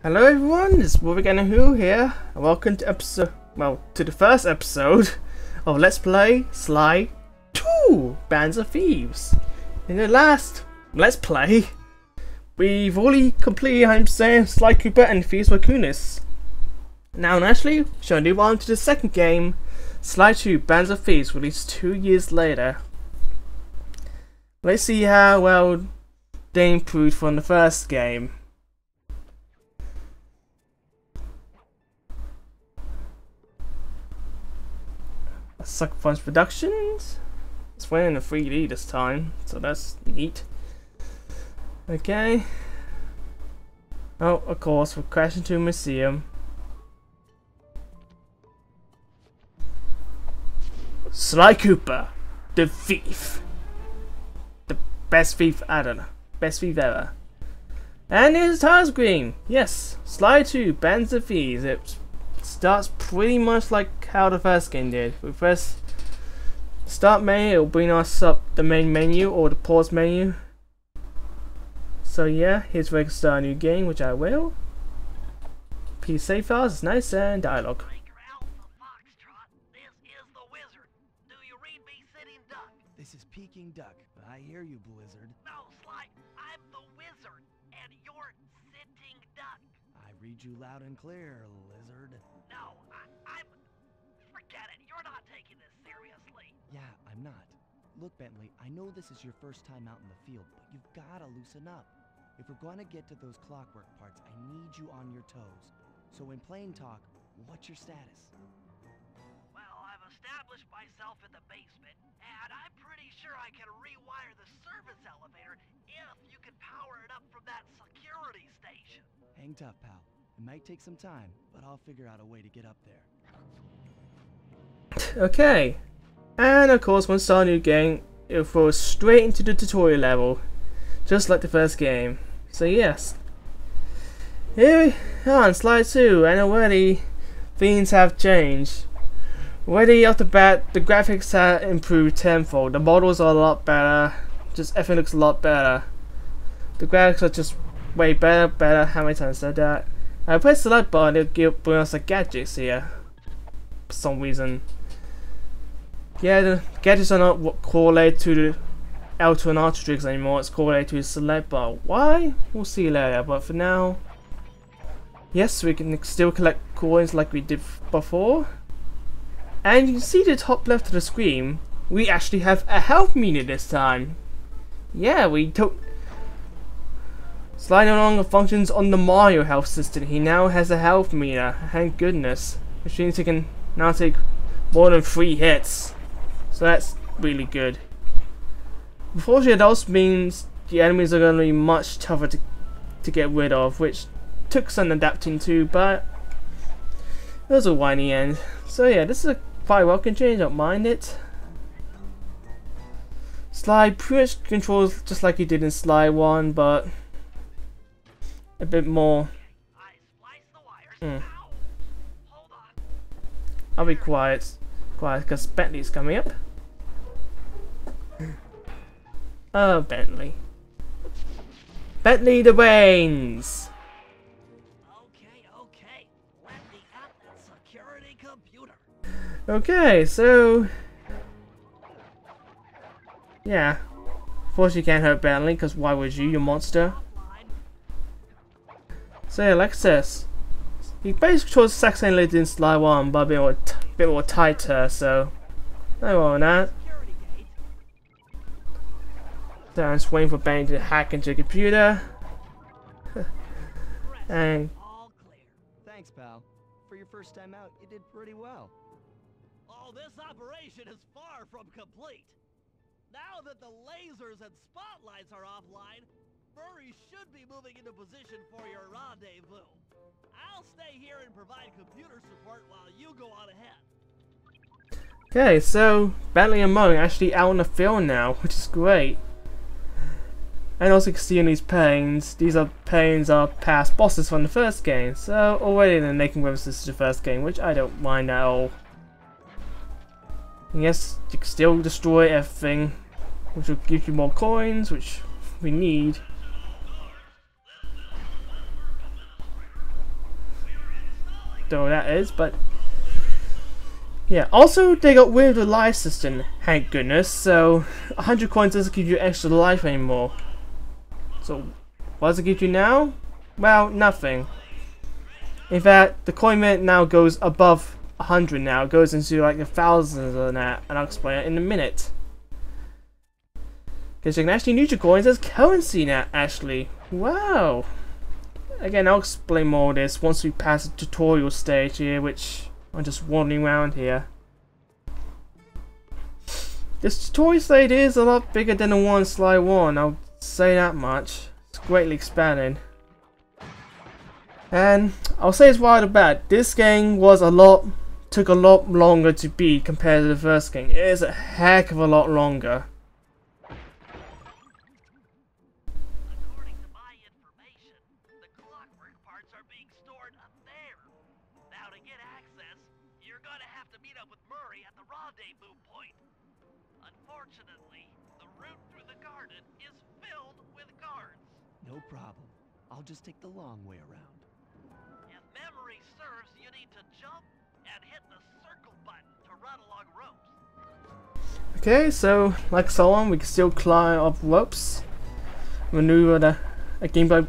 Hello everyone, it's Who here, and welcome to the first episode of Let's Play Sly 2 Bands of Thieves. In the last Let's Play, we've already completed 100% Sly Cooper and Thieves Kunis. Now naturally, we're going to move on to the second game, Sly 2 Bands of Thieves, released 2 years later. Let's see how well they improved from the first game. Sucker Punch Productions. It's running in 3D this time, so that's neat. Okay. Oh, of course, we're crashing to a museum. Sly Cooper, the thief. The best thief, I don't know. Best thief ever. And here's the title screen. Yes, Sly 2 Bands of Thieves. It starts pretty much like how the first game did. We press start menu, it will bring us up the main menu or the pause menu. So yeah, here's where we can start a new game, which I will. Please save files, it's nice, and dialogue. This is Peking Duck. I hear you, Blizzard. No, Sly, I'm the wizard, and you're Sitting Duck. I read you loud and clear, Lizard. No, I'm... Forget it, you're not taking this seriously. Yeah, I'm not. Look, Bentley, I know this is your first time out in the field, but you've gotta loosen up. If we're going to get to those clockwork parts, I need you on your toes. So in plain talk, what's your status? Well, I've established myself in the basement, and I'm pretty sure I can rewire the service elevator if you can power it up from that security station. Hang tough, pal. It might take some time, but I'll figure out a way to get up there. Okay. And of course, once start a new game, it'll throw us straight into the tutorial level, just like the first game. So yes. Here we are on Sly 2, and already things have changed. Already off the bat, the graphics have improved tenfold. The models are a lot better. Just everything looks a lot better. The graphics are just way better. How many times I said that? I press the select button, it'll bring us the gadgets here. For some reason. Yeah, the gadgets are not correlated to the L2 and R2 tricks anymore. It's correlated to the select bar. Why? We'll see later. But for now, yes, we can still collect coins like we did before. And you can see the top left of the screen, we actually have a health meter this time. Yeah, we took... Sly no longer functions on the Mario health system. He now has a health meter. Thank goodness. Which means he can now take more than 3 hits. So that's really good. Unfortunately, that also means the enemies are going to be much tougher to get rid of, which took some adapting to, but it was a whiny end. So yeah, this is a quite welcome change, don't mind it. Sly pretty much controls just like he did in Sly 1, but a bit more. I'll be quiet because Bentley's coming up. Oh, Bentley. Bentley the Brains! Okay. Let me at that security computer. Okay, so... yeah. Fortunately, you can't hurt Bentley, because why would you monster? So yeah, like this. He basically controls the exact same in Sly 1, but a bit more tighter, so... no more on that. So I'm just waiting for Bentley to hack into the computer. And... Thanks, pal. For your first time out, you did pretty well. Oh, this operation is far from complete. Now that the lasers and spotlights are offline, Murray should be moving into position for your rendezvous. I'll stay here and provide computer support while you go on ahead. okay, so Bentley and Murray are actually out in the field now, which is great. And also you can see in these panes, these panes are past bosses from the first game, so already they're making references to the first game, which I don't mind at all. And yes, you can still destroy everything, which will give you more coins, which we need. though that is, but yeah. Also, they got rid of the life system, thank goodness. So 100 coins doesn't give you extra life anymore. So what does it give you now? Well, nothing. In fact, the coin minute now goes above 100 now. It goes into like the thousands of that, and I'll explain it in a minute. Because you can actually use your coins as currency now, actually. Wow! Again, I'll explain more of this once we pass the tutorial stage here, which I'm just wandering around here. This tutorial stage is a lot bigger than the one in Slide 1, I'll say that much. It's greatly expanded. And I'll say it's right about this game took a lot longer to beat compared to the first game. It is a heck of a lot longer. According to my information, the clockwork parts are being stored up there. Now to get access, you're gonna have to meet up with Murray at the rendezvous point. Unfortunately, the route through the garden is filled with guards. No problem. I'll just take the long way around. If memory serves, you need to jump and hit the circle button to run along ropes. Okay, so like so on, we can still climb up ropes. Maneuver a gameplay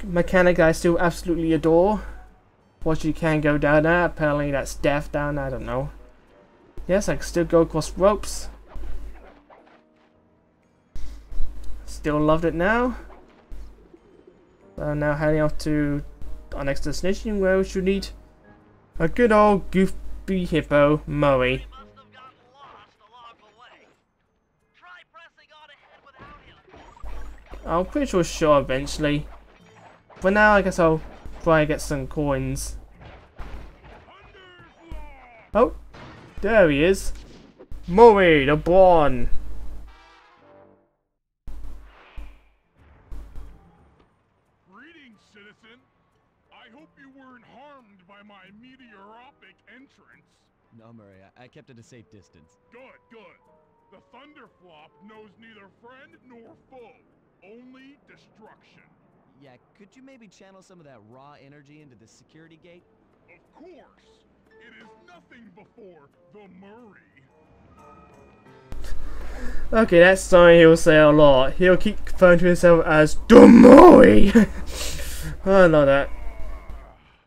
mechanic I still absolutely adore. What you can go down there, apparently that's death down, I don't know. Yes, I can still go across ropes. Still loved it now. Now heading off to our next destination where we should meet a good old goofy hippo, Murray. He must have gotten lost along the way. Try pressing on ahead without him. I'm pretty sure eventually. For now, I guess I'll try and get some coins. Oh, there he is. Murray the Brawn. Greetings, citizen. I hope you weren't harmed by my meteoropic entrance. No, Murray, I kept at a safe distance. Good, good. The Thunderflop knows neither friend nor foe, only destruction. Yeah, could you maybe channel some of that raw energy into the security gate? Of course. It is nothing before the Murray. Okay, that's something he'll say a lot. He'll keep referring to himself as the Murray. I love that.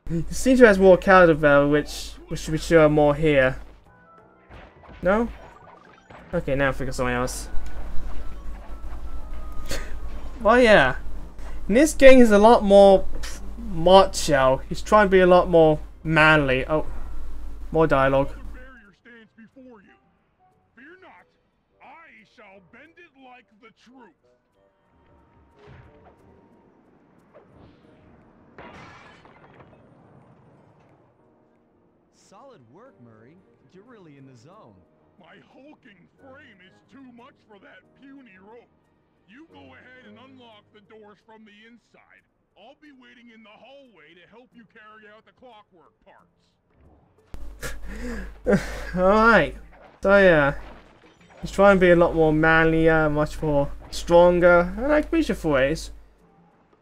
He seems to have more character value, which we should be sure more here. No? Okay, now figure something else. Well, yeah. In this game, he's a lot more macho. He's trying to be a lot more manly. Oh, more dialogue. The barrier stands before you. Fear not, I shall bend it like the truth. Solid work, Murray. You're really in the zone. My hulking frame is too much for that puny rope. You go ahead and unlock the doors from the inside. I'll be waiting in the hallway to help you carry out the clockwork parts. Alright. So yeah. He's trying to be a lot more manlier, much more stronger. And I appreciate for it. It's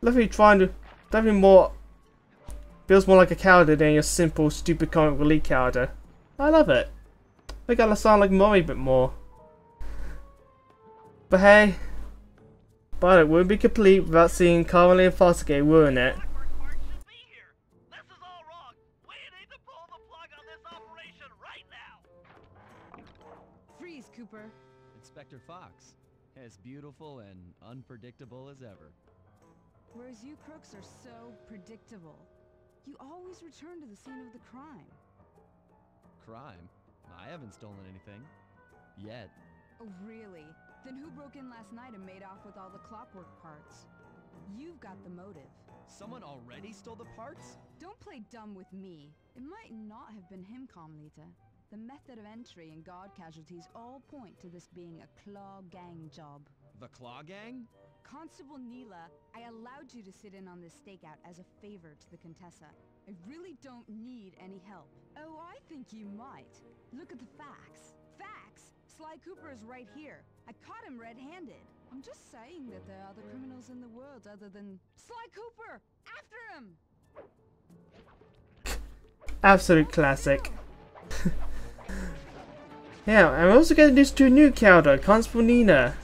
definitely trying to definitely more feels more like a character than your simple stupid comic relief character. I love it. They gotta sound like Murray a bit more. But hey, but it wouldn't be complete without seeing Carly and Fostergate, wouldn't it? Clockwork parts should be here. This is all wrong. We need to pull the plug on this operation right now. Freeze, Cooper. Inspector Fox. As beautiful and unpredictable as ever. Whereas you crooks are so predictable. You always return to the scene of the crime. Crime? I haven't stolen anything. Yet. Oh, really? Then who broke in last night and made off with all the clockwork parts? You've got the motive. Someone already stole the parts? Don't play dumb with me. It might not have been him, Carmelita. The method of entry and guard casualties all point to this being a Claw Gang job. The Claw Gang? Constable Neela, I allowed you to sit in on this stakeout as a favor to the Contessa. I really don't need any help. Oh, I think you might. Look at the facts. Facts? Sly Cooper is right here. I caught him red-handed. I'm just saying that there are other criminals in the world other than Sly Cooper! After him! Absolute classic. Yeah, and we're also getting this to a new character, Constable Nina.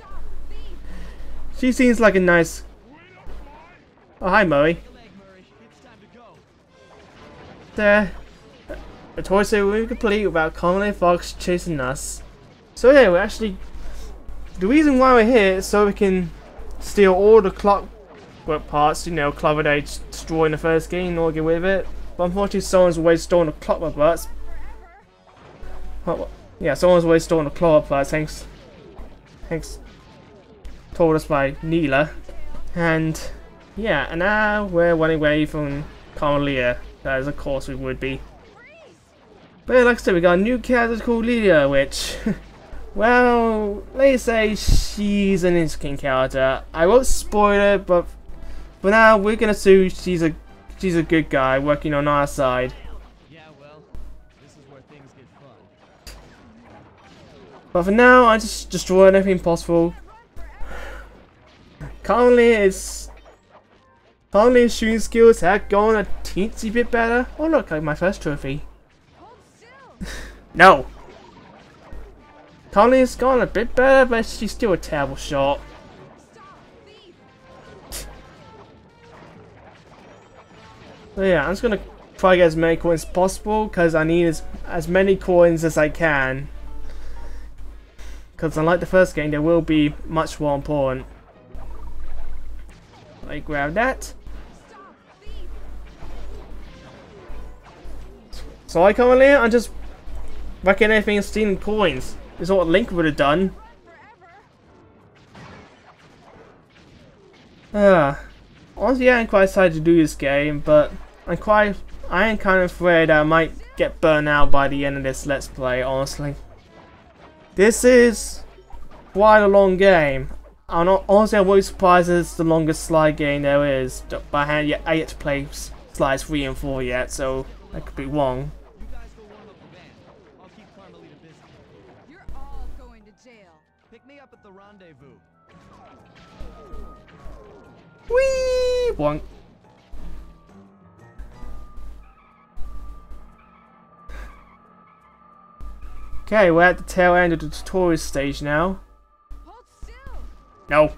She seems like a nice... Oh, hi, Murray. There. The toy set will be complete without Conley Fox chasing us. So yeah, we're actually... The reason why we're here is so we can steal all the clockwork parts, you know, Clover they destroyed in the first game, or get rid of it. But unfortunately, someone's always stolen the clockwork parts. Oh, yeah, someone's always stolen the clockwork parts, thanks told us by Neela. And yeah, and now we're running away from Carmelia, as of course we would be. But like I said, we got a new character called Lydia, which, well, let's say she's an interesting character. I won't spoil her, but for now we're gonna assume she's a good guy working on our side. Yeah, well, this is where things get fun. But for now, I just destroyed everything possible. Currently's shooting skills have gone a teensy bit better. Oh look, like my first trophy. No! Currently's gone a bit better, but she's still a terrible shot. So yeah, I'm just gonna try to get as many coins as possible, because I need as many coins as I can. Because unlike the first game, they will be much more important. I grab that. So I currently, I'm just wrecking anything and stealing coins. This is what Link would have done. Honestly, I am quite excited to do this game, but I am kind of afraid I might get burnt out by the end of this Let's Play, honestly. This is quite a long game. Honestly, I won't be surprised if it's the longest slide game there is, but I yet to play slides 3 and 4 yet, so I could be wrong. You guys go warm up the van. I'll keep Carmelita busy. You're all going to jail. Pick me up at the rendezvous. Whee! Bonk. Okay, we're at the tail end of the tutorial stage now. Hold still. No.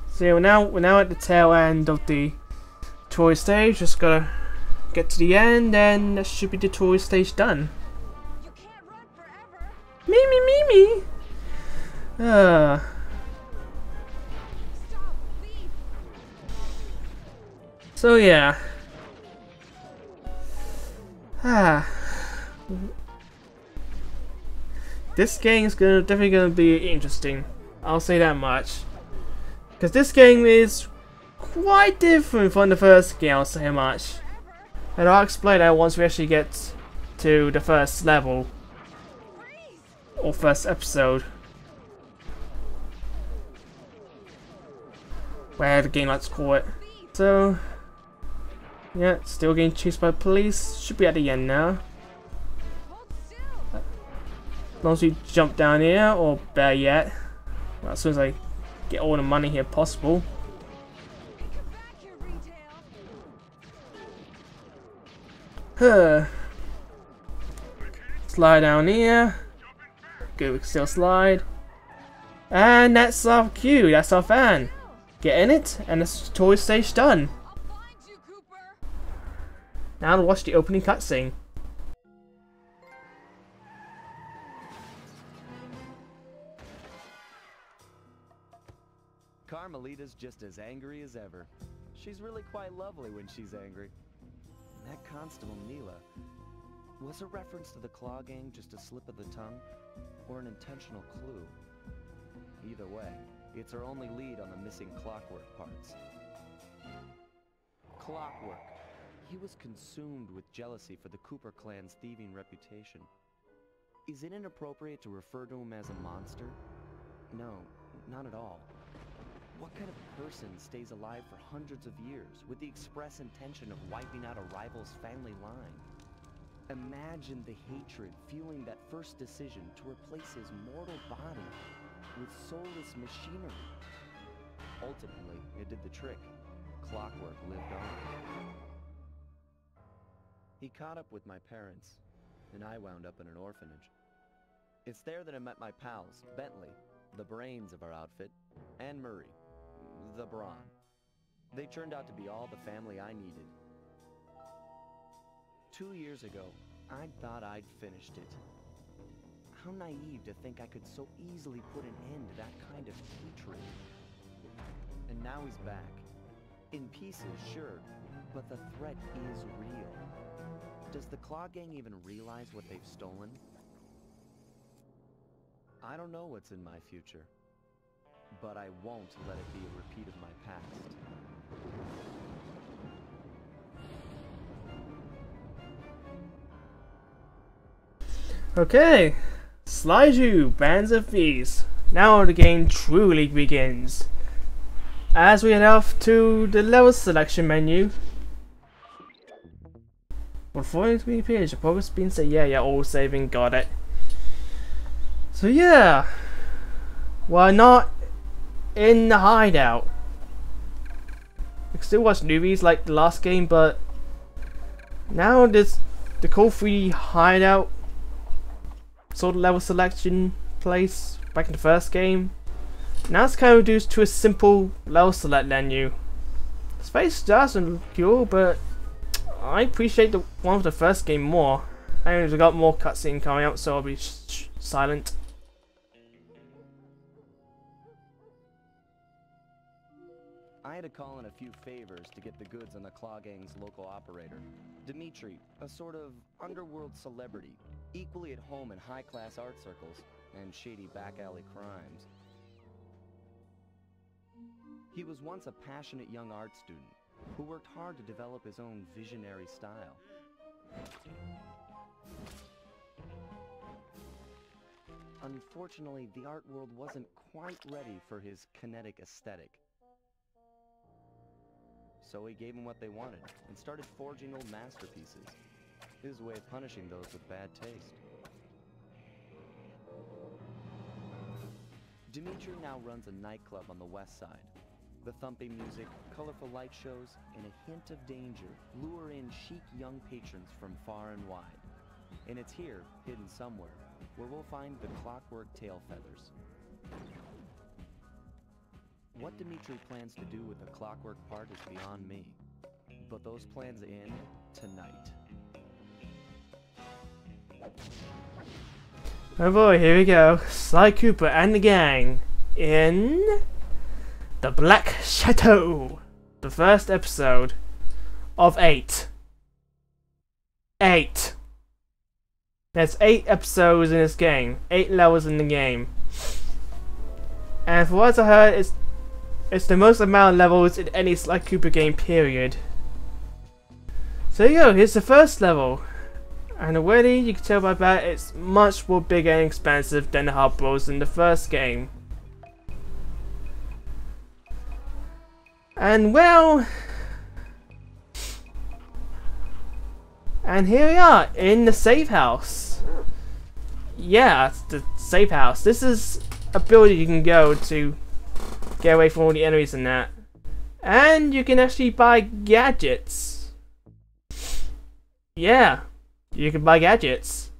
So we're now at the tail end of the tutorial stage. Just gotta get to the end, and that should be the tutorial stage done. You can't run forever. Me. Stop, thief. So yeah. This game is definitely gonna be interesting. I'll say that much. Because this game is quite different from the first game, I'll say much. And I'll explain that once we actually get to the first level. Or first episode. Where the game likes to call it. So, yeah, still getting chased by police. Should be at the end now. Hold still. As long as we jump down here, or better yet, well, as soon as I get all the money here possible. Come back here, retail. Slide down here. Good, we can still slide. And that's our cue, that's our fan. Get in it, and the tutorial stage done. I'll find you, Cooper. Now to watch the opening cutscene. Carmelita's just as angry as ever. She's really quite lovely when she's angry. And that Constable Neela, was a reference to the Claw Gang just a slip of the tongue, or an intentional clue? Either way, it's her only lead on the missing Clockwork parts. Clockwork. He was consumed with jealousy for the Cooper clan's thieving reputation. Is it inappropriate to refer to him as a monster? No, not at all. What kind of person stays alive for hundreds of years with the express intention of wiping out a rival's family line? Imagine the hatred fueling that first decision to replace his mortal body with soulless machinery. Ultimately, it did the trick. clockwork lived on. He caught up with my parents, and I wound up in an orphanage. It's there that I met my pals, Bentley, the brains of our outfit, and Murray, the brawn. They turned out to be all the family I needed. 2 years ago, I thought I'd finished it. How naive to think I could so easily put an end to that kind of hatred. And now he's back. In pieces, sure, but the threat is real. Does the Claw Gang even realize what they've stolen? I don't know what's in my future, but I won't let it be a repeat of my past. Okay, Slide You, Bands of Thieves. Now the game truly begins. As we head off to the level selection menu. Before it appears, your progress being said, yeah, all saving, got it. So yeah, we're not in the hideout. I can still watch movies like the last game, but now there's the cool 3D hideout sort of level selection place back in the first game. Now it's kind of reduced to a simple level select menu. The space doesn't look cool, but I appreciate the one with the first game more. And we've got more cutscene coming out, so I'll be silent. I had to call in a few favors to get the goods on the Claw Gang's local operator, Dimitri, a sort of underworld celebrity, equally at home in high-class art circles and shady back-alley crimes. He was once a passionate young art student who worked hard to develop his own visionary style. Unfortunately, the art world wasn't quite ready for his kinetic aesthetic. So he gave them what they wanted and started forging old masterpieces. His way of punishing those with bad taste. Dimitri now runs a nightclub on the west side. The thumping music, colorful light shows, and a hint of danger lure in chic young patrons from far and wide. And it's here, hidden somewhere, where we'll find the clockwork tail feathers. What Dimitri plans to do with the clockwork part is beyond me. But those plans end tonight. Oh boy, here we go. Sly Cooper and the gang in the Black Chateau. The first episode of 8. 8. There's 8 episodes in this game. 8 levels in the game. And from what I heard, it's the most amount of levels in any Sly Cooper game, period. So here you go, here's the first level. And already you can tell by that it's much more bigger and expansive than the hub worlds in the first game. And well, and here we are in the safe house. Yeah, it's the safe house. This is a building you can go to get away from all the enemies and that. And you can actually buy gadgets. Yeah, you can buy gadgets.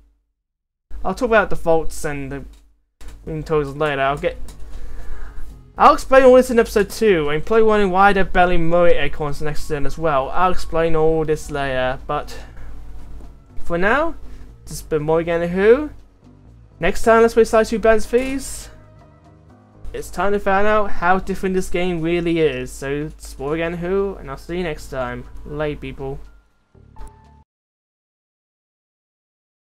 I'll talk about the faults and the totals later. I'll explain all this in episode 2, and probably wondering why they're belly Murray acorns next to them as well. I'll explain all this later, but for now, this has been Morgan Who. Next time, let's play Sly 2 Bands of Thieves. It's time to find out how different this game really is. So, it's Morgan Who, and I'll see you next time. Late, people.